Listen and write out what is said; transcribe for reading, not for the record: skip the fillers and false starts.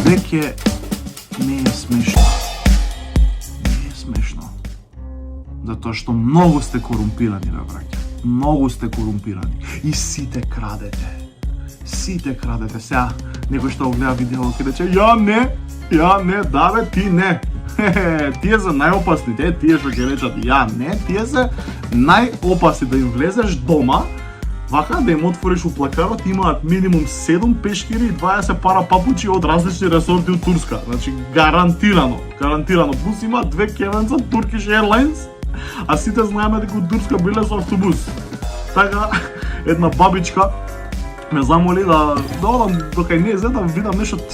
веќе не е смешно. Не е смешно. Затоа што многу сте корумпирани, бе, браќа. Многу сте корумпирани. И сите крадете. Сите крадете. Сега, некој што го гледа видео, ќе рече, ја не, да бе, ти не. Тие се најопасните, тие што ќе речат, ја не, тие се најопасни да им влезеш дома, вака да им отвориш уплакарот, имаат минимум 7 пешкири и 20 пара папучи од различни ресорти од Турска. Значи, гарантирано. Плюс има 2 кевенца Turkish Airlines, а сите знаеме дека од Турска биле со автобус. Така, една бабичка ме замоли да одам до кај незе да видам нешто со